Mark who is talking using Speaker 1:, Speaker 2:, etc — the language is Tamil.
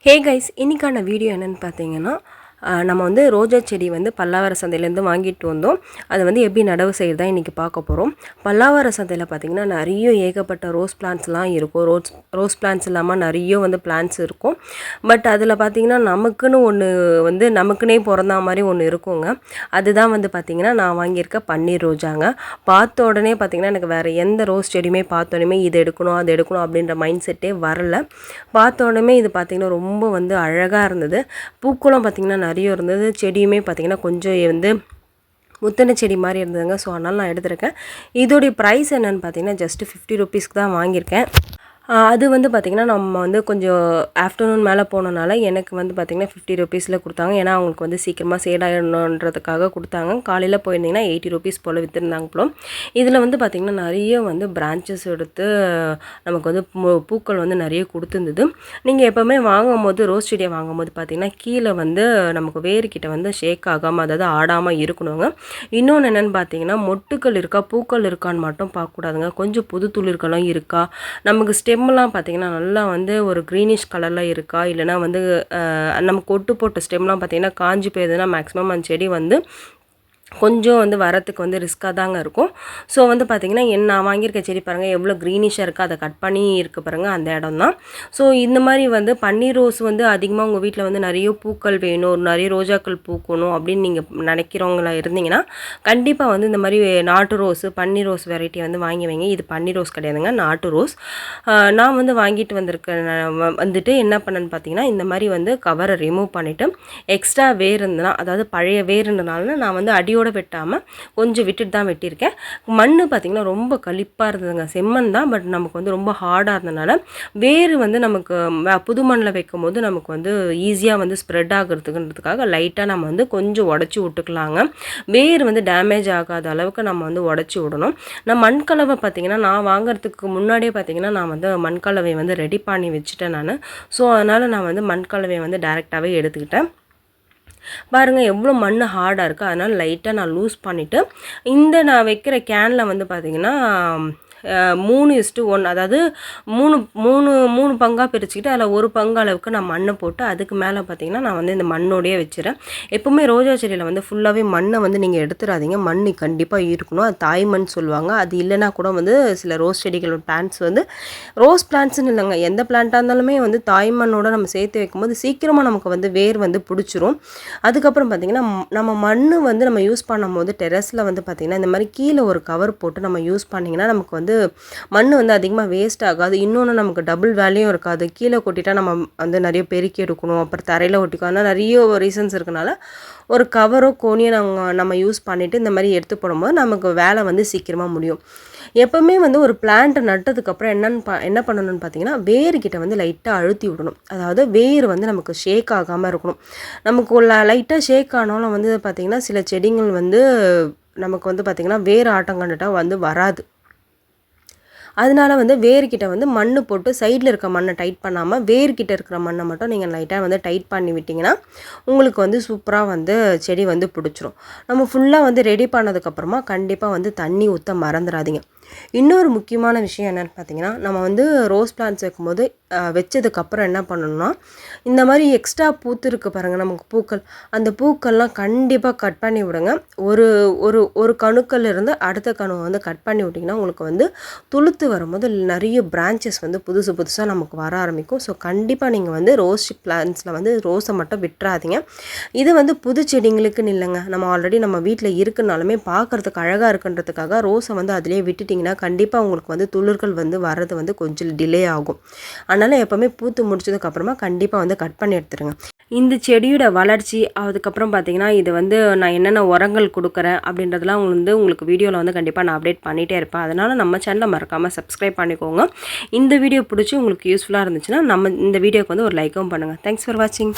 Speaker 1: ஹே கைஸ், இன்றைக்கான வீடியோ என்னென்னு பார்த்தீங்கன்னா, நம்ம வந்து ரோஜா செடி வந்து பல்லாவர சந்தையிலேருந்து வாங்கிட்டு வந்தோம். அதை வந்து எப்படி நடவு செய்கிறதா இன்றைக்கி பார்க்க போகிறோம். பல்லாவர சந்தையில் பார்த்திங்கன்னா நிறைய ஏகப்பட்ட ரோஸ் பிளான்ட்ஸ்லாம் இருக்கும். ரோஸ் பிளான்ட்ஸ் இல்லாமல் நிறைய வந்து பிளான்ட்ஸ் இருக்கும். பட் அதில் பார்த்திங்கன்னா நமக்குன்னு ஒன்று வந்து நமக்குன்னே பிறந்தா மாதிரி ஒன்று இருக்குங்க. அதுதான் வந்து பார்த்திங்கன்னா நான் வாங்கியிருக்க பன்னீர் ரோஜாங்க. பார்த்த உடனே பார்த்திங்கன்னா எனக்கு வேறு எந்த ரோஸ் செடியுமே பார்த்தோன்னே இது எடுக்கணும் அது எடுக்கணும் அப்படின்ற மைண்ட் செட்டே வரல. பார்த்த உடனே இது பார்த்திங்கன்னா ரொம்ப வந்து அழகாக இருந்தது. பூக்களும் பார்த்திங்கன்னா நிறைய இருந்தது. செடியுமே பார்த்திங்கன்னா கொஞ்சம் வந்து முத்தின செடி மாதிரி இருந்ததுங்க. ஸோ அதனால் நான் எடுத்திருக்கேன். இதோடைய ப்ரைஸ் என்னென்னு பார்த்தீங்கன்னா ஜஸ்ட்டு 50 ருபீஸ்க்கு தான் வாங்கியிருக்கேன். அது வந்து பார்த்திங்கன்னா நம்ம வந்து கொஞ்சம் ஆஃப்டர்நூன் மேலே போனனால எனக்கு வந்து பார்த்திங்கன்னா 50 ருபீஸில் கொடுத்தாங்க. ஏன்னா அவங்களுக்கு வந்து சீக்கிரமாக சேல் ஆகிடணுன்றதுக்காக கொடுத்தாங்க. காலையில் போயிருந்திங்கன்னா 80 ருபீஸ் போல் விற்றுருந்தாங்க போல. இதில் வந்து பார்த்திங்கன்னா நிறைய வந்து பிரான்ச்சஸ் எடுத்து நமக்கு வந்து பூக்கள் வந்து நிறைய கொடுத்துருந்தது. நீங்கள் எப்போவுமே வாங்கும்போது ரோஸ் செடியை வாங்கும்போது பார்த்திங்கன்னா கீழே வந்து நமக்கு வேர்கிட்ட வந்து ஷேக் ஆகாமல், அதாவது ஆடாமல் இருக்கணுங்க. இன்னொன்று என்னென்னு பார்த்தீங்கன்னா மொட்டுக்கள் இருக்கா பூக்கள் இருக்கான்னு மட்டும் பார்க்கக்கூடாதுங்க. கொஞ்சம் புது துளிர்களும் இருக்கா, நமக்கு ஸ்டெம்லாம் பார்த்திங்கன்னா நல்லா வந்து ஒரு க்ரீனிஷ் கலரில் இருக்கா, இல்லைனா வந்து நமக்கு ஒட்டு போட்ட ஸ்டெம்லாம் பார்த்திங்கன்னா காஞ்சி போயிருதுன்னா மேக்ஸிமம் அந்த செடி வந்து கொஞ்சம் வந்து வரத்துக்கு வந்து ரிஸ்க்காக தாங்க இருக்கும். ஸோ வந்து பார்த்திங்கன்னா நான் வாங்கியிருக்க செடி பாருங்கள் எவ்வளோ க்ரீனிஷாக இருக்குது. அதை கட் பண்ணி இருக்க பாருங்கள் அந்த இடம் தான். ஸோ இந்த மாதிரி வந்து பன்னீர் ரோஸ் வந்து அதிகமாக உங்கள் வீட்டில் வந்து நிறைய பூக்கள் வேணும், நிறைய ரோஜாக்கள் பூக்கணும் அப்படின்னு நீங்கள் நினைக்கிறவங்களா இருந்தீங்கன்னா கண்டிப்பாக வந்து இந்த மாதிரி நாட்டு ரோஸு பன்னீர் ரோஸ் வெரைட்டி வந்து வாங்கி வைங்க. இது பன்னீர் ரோஸ் கிடையாதுங்க, நாட்டு ரோஸ். நான் வந்து வாங்கிட்டு வந்திருக்கேன். வந்துட்டு என்ன பண்ணேன்னு பார்த்தீங்கன்னா இந்த மாதிரி வந்து கவரை ரிமூவ் பண்ணிவிட்டு எக்ஸ்ட்ரா வேர் இருந்ததுன்னா, அதாவது பழைய வேர் இருந்தனால நான் வந்து அடியோட வெட்டாமல் கொஞ்சம் விட்டுட்டு தான் வெட்டியிருக்கேன். மண் பார்த்திங்கன்னா ரொம்ப களிப்பாக இருந்ததுங்க. செம்மண் தான், பட் நமக்கு வந்து ரொம்ப ஹார்டாக இருந்தனால வேர் வந்து நமக்கு புது மண்ணில் வைக்கும் போது நமக்கு வந்து ஈஸியாக வந்து ஸ்ப்ரெட் ஆகிறதுக்குன்றதுக்காக லைட்டாக நம்ம வந்து கொஞ்சம் உடச்சி விட்டுக்கலாங்க. வேர் வந்து டேமேஜ் ஆகாத அளவுக்கு நம்ம வந்து உடச்சி விடணும். நான் மண்கலவை பார்த்திங்கன்னா நான் வாங்குறதுக்கு முன்னாடியே பார்த்திங்கன்னா நான் வந்து மண்கலவை வந்து ரெடி பண்ணி வச்சுட்டேன் நான். ஸோ அதனால் நான் வந்து மண்கலவையை வந்து டைரெக்டாகவே எடுத்துக்கிட்டேன். பாருங்கள் எவ்வளோ மண் ஹார்டாக இருக்குது. அதனால் லைட்டாக நான் லூஸ் பண்ணிவிட்டு இந்த நான் வைக்கிற கேனில் வந்து பார்த்திங்கன்னா 3:1, அதாவது 3 பங்காக பிரிச்சுக்கிட்டு அதில் ஒரு பங்கு அளவுக்கு நான் மண்ணை போட்டு அதுக்கு மேலே பார்த்திங்கன்னா நான் வந்து இந்த மண்ணோடையே வச்சுறேன். எப்போவுமே ரோஜா செடியில் வந்து ஃபுல்லாகவே மண்ணை வந்து நீங்கள் எடுத்துடாதீங்க. மண் கண்டிப்பாக இருக்கணும். அது தாய் மண் சொல்லுவாங்க. அது இல்லைனா கூட வந்து சில ரோஸ் செடிகளோட பிளான்ட்ஸ் வந்து ரோஸ் பிளான்ட்ஸ்னு இல்லைங்க, எந்த பிளான்ட்டாக இருந்தாலுமே வந்து தாய் மண்ணோட நம்ம சேர்த்து வைக்கும்போது சீக்கிரமாக நமக்கு வந்து வேர் வந்து பிடிச்சிரும். அதுக்கப்புறம் பார்த்திங்கன்னா நம்ம மண் வந்து நம்ம யூஸ் பண்ணும் போது டெரஸில் வந்து பார்த்திங்கன்னா இந்த மாதிரி கீழே ஒரு கவர் போட்டு நம்ம யூஸ் பண்ணிங்கன்னா நமக்கு வந்து மண் வந்து அதிகமாக வேஸ்ட் ஆகாது. இன்னொன்று நமக்கு டபுள் வேலையும் இருக்காது. கீழே கொட்டிட்டா நம்ம வந்து நிறைய பெருக்கி எடுக்கணும், அப்புறம் தரையில் ஒட்டிக்கணும். ஆனால் நிறைய ரீசன்ஸ் இருக்கனால ஒரு கவரோ கோனியோ நம்ம யூஸ் பண்ணிவிட்டு இந்த மாதிரி எடுத்து போடும்போது நமக்கு வேலை வந்து சீக்கிரமாக முடியும். எப்போவுமே வந்து ஒரு பிளான்ட்டை நட்டதுக்கப்புறம் என்ன பண்ணணும்னு பார்த்தீங்கன்னா வேர்கிட்ட வந்து லைட்டாக அழுத்தி விடணும். அதாவது வேர் வந்து நமக்கு ஷேக் ஆகாமல் இருக்கணும். நமக்கு லைட்டாக ஷேக் ஆனாலும் வந்து பார்த்திங்கன்னா சில செடிகள் வந்து நமக்கு வந்து பார்த்திங்கன்னா வேர் ஆட்டம் கண்டுட்டா வந்து வராது. அதனால வந்து வேர்கிட்ட வந்து மண் போட்டு சைடில் இருக்க மண்ணை டைட் பண்ணாமல் வேர்கிட்ட இருக்கிற மண்ணை மட்டும் நீங்கள் லைட்டாக வந்து டைட் பண்ணி விட்டிங்கன்னா உங்களுக்கு வந்து சூப்பராக வந்து செடி வந்து பிடிச்சிரும். நம்ம ஃபுல்லாக வந்து ரெடி பண்ணதுக்கப்புறமா கண்டிப்பாக வந்து தண்ணி ஊற்ற மறந்துடாதீங்க. இன்னொரு முக்கியமான விஷயம் என்னென்னு பார்த்தீங்கன்னா நம்ம வந்து ரோஸ் பிளான்ட்ஸ் வைக்கும்போது வச்சதுக்கப்புறம் என்ன பண்ணணும்னா இந்த மாதிரி எக்ஸ்ட்ரா பூத்து இருக்குது பாருங்கள் நமக்கு பூக்கள், அந்த பூக்கள்லாம் கண்டிப்பாக கட் பண்ணி விடுங்க. ஒரு கணுக்கள் இருந்து அடுத்த கணுவை வந்து கட் பண்ணி விட்டிங்கன்னா உங்களுக்கு வந்து துளுத்து வரும்போது நிறைய பிரான்ச்சஸ் வந்து புதுசாக நமக்கு வர ஆரம்பிக்கும். ஸோ கண்டிப்பாக நீங்கள் வந்து ரோஸ் பிளான்ட்ஸில் வந்து ரோஸை மட்டும் விட்டுறாதீங்க. இது வந்து புது செடிங்களுக்குன்னு இல்லைங்க, நம்ம ஆல்ரெடி நம்ம வீட்டில் இருக்குனாலுமே பார்க்குறதுக்கு அழகாக இருக்குன்றதுக்காக ரோஸை வந்து அதிலே விட்டுட்டிங்கன்னா கண்டிப்பாக உங்களுக்கு வந்து துளிர்கள் வந்து வர்றது வந்து கொஞ்சம் டிலே ஆகும். அதனால் எப்போவுமே பூத்து முடிச்சதுக்கப்புறமா கண்டிப்பாக வந்து கட் பண்ணி எடுத்துருங்க. இந்த செடியோட வளர்ச்சி அதுக்கப்புறம் பார்த்திங்கன்னா இது வந்து நான் என்னென்ன உரங்கள் கொடுக்குறேன் அப்படின்றதெல்லாம் உங்களுக்கு வீடியோவில் வந்து கண்டிப்பாக நான் அப்டேட் பண்ணிகிட்டே இருப்பேன். அதனால் நம்ம சேனலை மறக்காமல் சப்ஸ்கிரைப் பண்ணிக்கோங்க. இந்த வீடியோ பிடிச்சி உங்களுக்கு யூஸ்ஃபுல்லாக இருந்துச்சுன்னா இந்த வீடியோக்கு வந்து ஒரு லைக்கும் பண்ணுங்கள். தேங்க்ஸ் ஃபார் வாட்சிங்.